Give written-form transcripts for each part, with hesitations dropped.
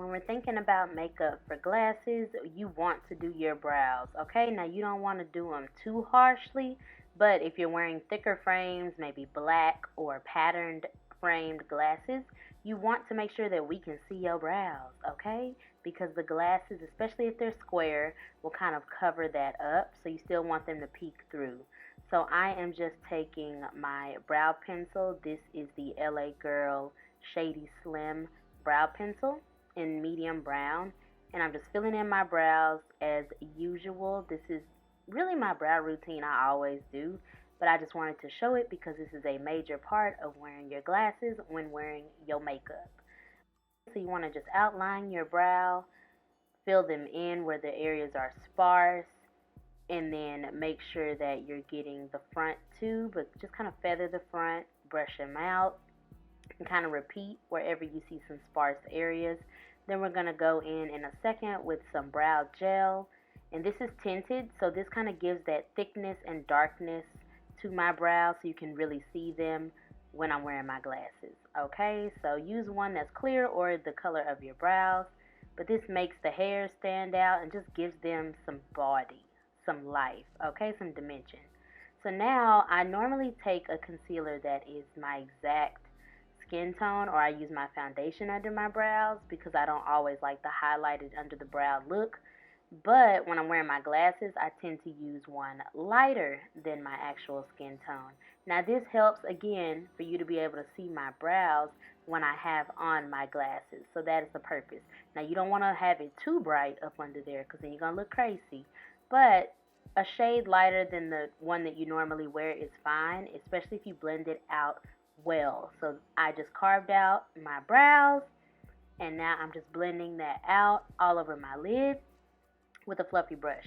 when we're thinking about makeup for glasses, you want to do your brows, okay? Now, you don't want to do them too harshly, but if you're wearing thicker frames, maybe black or patterned framed glasses, you want to make sure that we can see your brows, okay? Because the glasses, especially if they're square, will kind of cover that up, so you still want them to peek through. So I am just taking my brow pencil. This is the LA Girl Shady Slim brow pencil in medium brown, and I'm just filling in my brows as usual. This is really my brow routine I always do, but I just wanted to show it because this is a major part of wearing your glasses when wearing your makeup. So you want to just outline your brow, fill them in where the areas are sparse, and then make sure that you're getting the front too, but just kind of feather the front, brush them out, and kind of repeat wherever you see some sparse areas. Then we're going to go in a second with some brow gel, and this is tinted, so this kind of gives that thickness and darkness to my brows so you can really see them when I'm wearing my glasses. Okay, so use one that's clear or the color of your brows, but this makes the hairs stand out and just gives them some body, some life, okay, some dimension. So now I normally take a concealer that is my exact skin tone, or I use my foundation under my brows because I don't always like the highlighted under the brow look. But when I'm wearing my glasses, I tend to use one lighter than my actual skin tone. Now this helps, again, for you to be able to see my brows when I have on my glasses. So that is the purpose. Now you don't want to have it too bright up under there because then you're going to look crazy. But a shade lighter than the one that you normally wear is fine, especially if you blend it out well. So I just carved out my brows, and now I'm just blending that out all over my lid with a fluffy brush.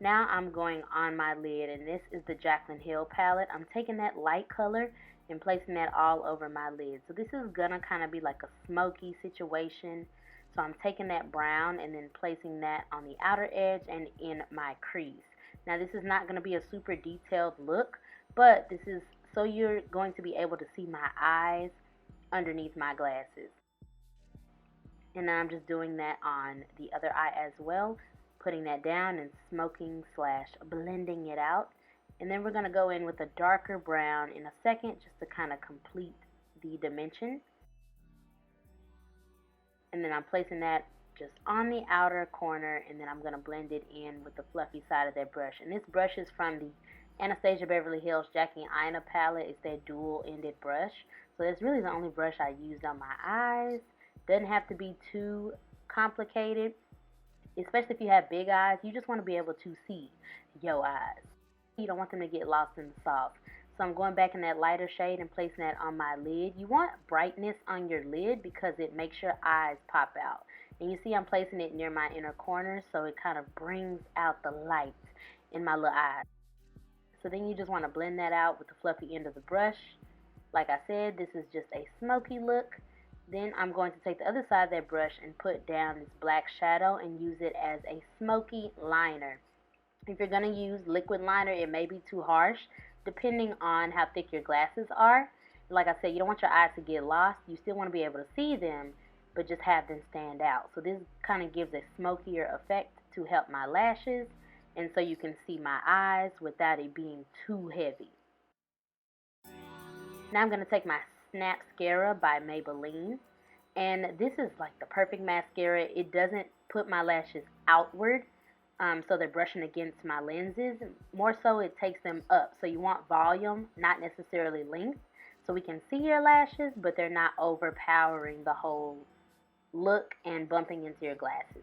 Now I'm going on my lid, and this is the Jaclyn Hill palette. I'm taking that light color and placing that all over my lid. So this is gonna kind of be like a smoky situation. So I'm taking that brown and then placing that on the outer edge and in my crease. Now this is not going to be a super detailed look, but this is so you're going to be able to see my eyes underneath my glasses. And then I'm just doing that on the other eye as well, putting that down and smoking / blending it out. And then we're going to go in with a darker brown in a second just to kind of complete the dimension. And then I'm placing that just on the outer corner, and then I'm going to blend it in with the fluffy side of that brush. And this brush is from the Anastasia Beverly Hills Jackie Aina palette. It's that dual-ended brush. So it's really the only brush I used on my eyes. Doesn't have to be too complicated, especially if you have big eyes. You just want to be able to see your eyes. You don't want them to get lost in the sauce. So I'm going back in that lighter shade and placing that on my lid. You want brightness on your lid because it makes your eyes pop out. And you see I'm placing it near my inner corner, so it kind of brings out the light in my little eyes. So then you just want to blend that out with the fluffy end of the brush. Like I said, this is just a smoky look. Then I'm going to take the other side of that brush and put down this black shadow and use it as a smoky liner. If you're going to use liquid liner, it may be too harsh, depending on how thick your glasses are. Like I said, you don't want your eyes to get lost. You still want to be able to see them, but just have them stand out. So this kind of gives a smokier effect to help my lashes, and so you can see my eyes without it being too heavy. Now I'm going to take my Snapscara by Maybelline, and this is like the perfect mascara. It doesn't put my lashes outward, so they're brushing against my lenses. More so, it takes them up. So you want volume, not necessarily length, so we can see your lashes, but they're not overpowering the whole look and bumping into your glasses.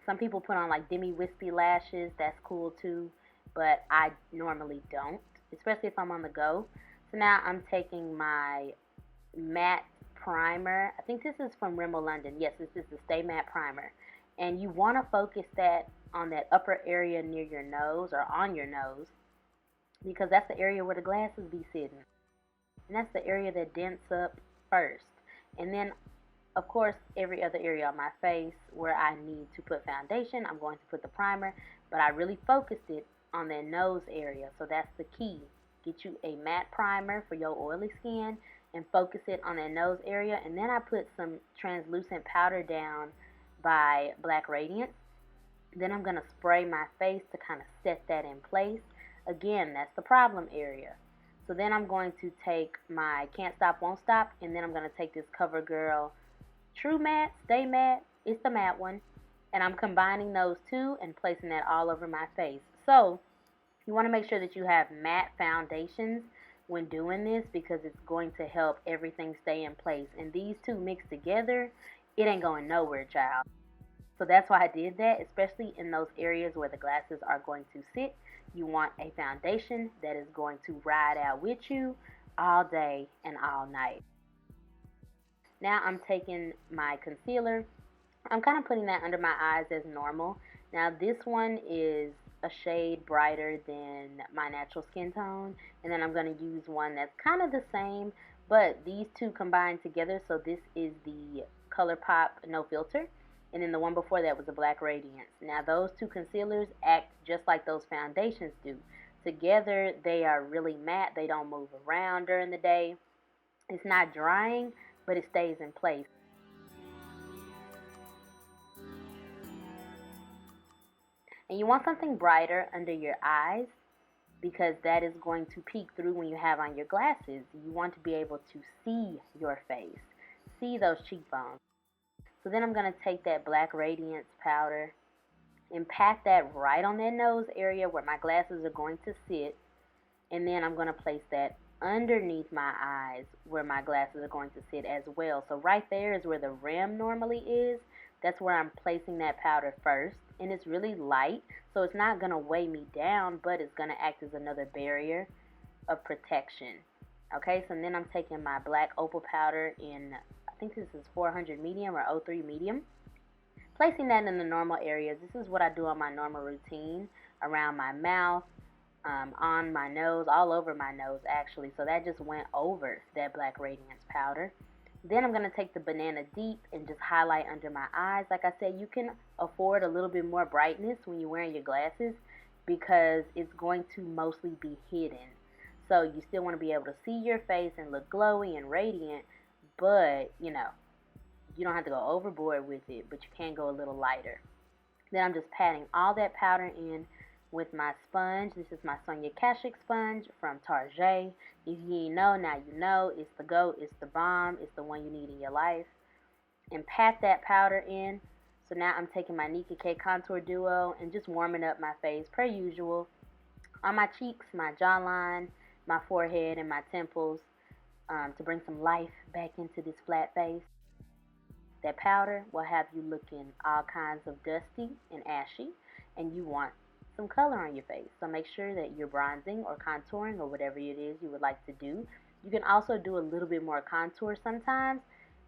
Some people put on like demi-wispy lashes. That's cool too, but I normally don't, especially if I'm on the go. So now I'm taking my matte primer. I think this is from Rimmel London. Yes, this is the Stay Matte Primer. And you want to focus that on that upper area near your nose or on your nose, because that's the area where the glasses be sitting. And that's the area that dents up first. And then, of course, every other area on my face where I need to put foundation, I'm going to put the primer. But I really focused it on that nose area. So that's the key. Get you a matte primer for your oily skin and focus it on that nose area. And then I put some translucent powder down by Black Radiance. Then I'm going to spray my face to kind of set that in place. Again, that's the problem area. So then I'm going to take my Can't Stop, Won't Stop, and then I'm going to take this CoverGirl True Matte, Stay Matte, it's the matte one, and I'm combining those two and placing that all over my face. So you want to make sure that you have matte foundations when doing this because it's going to help everything stay in place. And these two mixed together, it ain't going nowhere, child. So that's why I did that, especially in those areas where the glasses are going to sit. You want a foundation that is going to ride out with you all day and all night. Now I'm taking my concealer. I'm kind of putting that under my eyes as normal. Now this one is a shade brighter than my natural skin tone. And then I'm going to use one that's kind of the same, but these two combined together. So this is the Colourpop No Filter. And then the one before that was a Black Radiance. Now those two concealers act just like those foundations do. Together they are really matte. They don't move around during the day. It's not drying, but it stays in place. And you want something brighter under your eyes because that is going to peek through when you have on your glasses. You want to be able to see your face, see those cheekbones. So then I'm going to take that Black Radiance powder and pat that right on that nose area where my glasses are going to sit. And then I'm going to place that underneath my eyes where my glasses are going to sit as well. So right there is where the rim normally is. That's where I'm placing that powder first. And it's really light, so it's not going to weigh me down, but it's going to act as another barrier of protection. Okay, so then I'm taking my black opal powder in, I think this is 400 medium or 03 medium. Placing that in the normal areas. This is what I do on my normal routine, around my mouth, on my nose, all over my nose actually. So that just went over that Black Radiance powder. Then I'm going to take the Banana Deep and just highlight under my eyes. Like I said, you can afford a little bit more brightness when you're wearing your glasses because it's going to mostly be hidden. So you still want to be able to see your face and look glowy and radiant, but, you know, you don't have to go overboard with it, but you can go a little lighter. Then I'm just patting all that powder in with my sponge. This is my Sonia Kashuk sponge from Target. If you ain't know, now you know. It's the GOAT, it's the bomb, it's the one you need in your life. And pat that powder in. So now I'm taking my Nicka K Contour Duo and just warming up my face per usual. On my cheeks, my jawline, my forehead, and my temples to bring some life back into this flat face. That powder will have you looking all kinds of dusty and ashy, and you want some color on your face. So make sure that you're bronzing or contouring or whatever it is you would like to do. You can also do a little bit more contour sometimes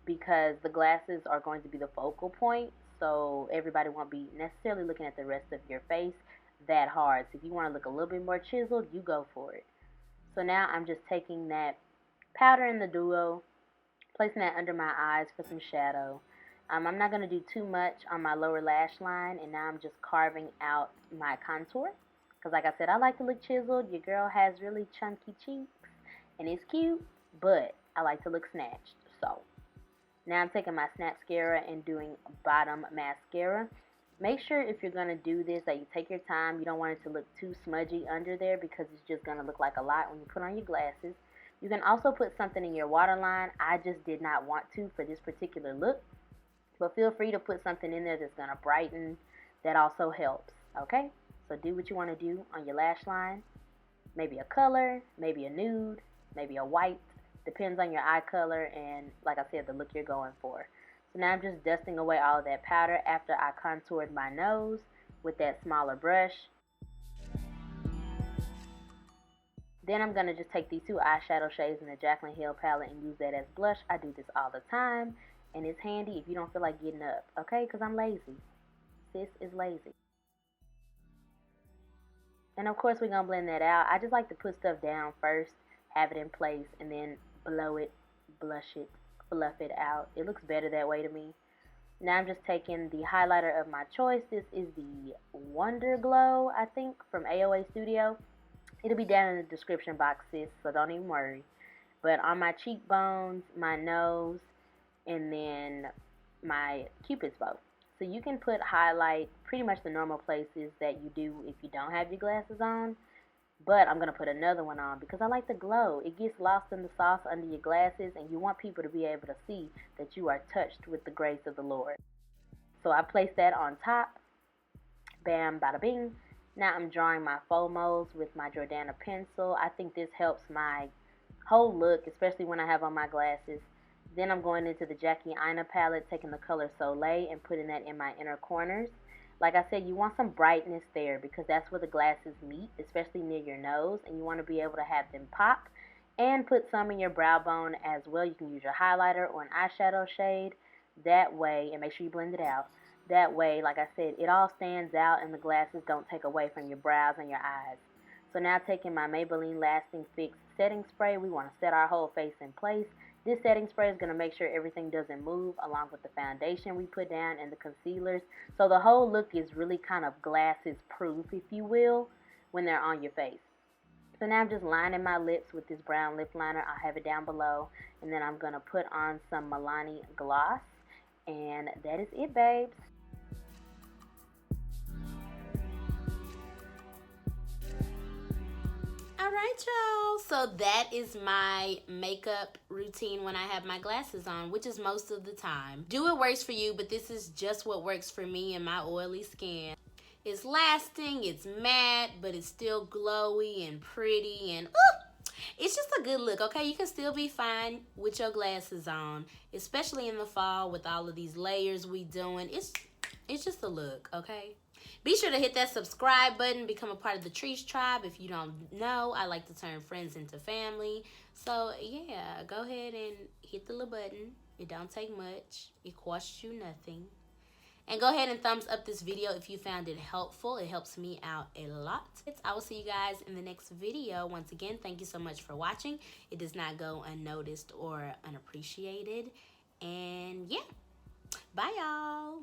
because the glasses are going to be the focal point, so everybody won't be necessarily looking at the rest of your face that hard. So if you want to look a little bit more chiseled, you go for it. So now I'm just taking that powder in the duo, placing that under my eyes for some shadow. I'm not going to do too much on my lower lash line, and now I'm just carving out my contour. Because like I said, I like to look chiseled. Your girl has really chunky cheeks, and it's cute, but I like to look snatched. So now I'm taking my Snapscara and doing bottom mascara. Make sure if you're going to do this that you take your time. You don't want it to look too smudgy under there because it's just going to look like a lot when you put on your glasses. You can also put something in your waterline. I just did not want to for this particular look. But feel free to put something in there that's going to brighten. That also helps, okay? So do what you want to do on your lash line. Maybe a color, maybe a nude, maybe a white. Depends on your eye color and, like I said, the look you're going for. So now I'm just dusting away all of that powder after I contoured my nose with that smaller brush. Then I'm going to just take these two eyeshadow shades in the Jaclyn Hill palette and use that as blush. I do this all the time. And it's handy if you don't feel like getting up, okay? Because I'm lazy. Sis is lazy. And of course, we're going to blend that out. I just like to put stuff down first, have it in place, and then blow it, blush it, fluff it out. It looks better that way to me. Now I'm just taking the highlighter of my choice. This is the Wonder Glow, I think, from AOA Studio. It'll be down in the description box, sis, so don't even worry. But on my cheekbones, my nose, and then my Cupid's bow. So you can put highlight pretty much the normal places that you do if you don't have your glasses on. But I'm going to put another one on because I like the glow. It gets lost in the sauce under your glasses, and you want people to be able to see that you are touched with the grace of the Lord. So I placed that on top. Bam, bada bing. Now I'm drawing my faux with my Jordana pencil. I think this helps my whole look, especially when I have on my glasses. Then I'm going into the Jaclyn palette, taking the color Soleil and putting that in my inner corners. Like I said, you want some brightness there because that's where the glasses meet, especially near your nose, and you want to be able to have them pop. And put some in your brow bone as well. You can use your highlighter or an eyeshadow shade. That way, and make sure you blend it out. That way, like I said, it all stands out and the glasses don't take away from your brows and your eyes. So now taking my Maybelline Lasting Fix setting spray, we want to set our whole face in place. This setting spray is going to make sure everything doesn't move along with the foundation we put down and the concealers. So the whole look is really kind of glasses proof, if you will, when they're on your face. So now I'm just lining my lips with this brown lip liner. I'll have it down below. And then I'm going to put on some Milani gloss. And that is it, babes. Alright, y'all, so that is my makeup routine when I have my glasses on, which is most of the time. Do what works for you, but this is just what works for me and my oily skin. It's lasting, it's matte, but it's still glowy and pretty, and it's just a good look, okay? You can still be fine with your glasses on, especially in the fall with all of these layers we doing. It's just a look, okay? Be sure to hit that subscribe button, become a part of the Trice tribe. If you don't know, I like to turn friends into family. So, yeah, go ahead and hit the little button. It don't take much. It costs you nothing. And go ahead and thumbs up this video if you found it helpful. It helps me out a lot. I will see you guys in the next video. Once again, thank you so much for watching. It does not go unnoticed or unappreciated. And, yeah, bye, y'all.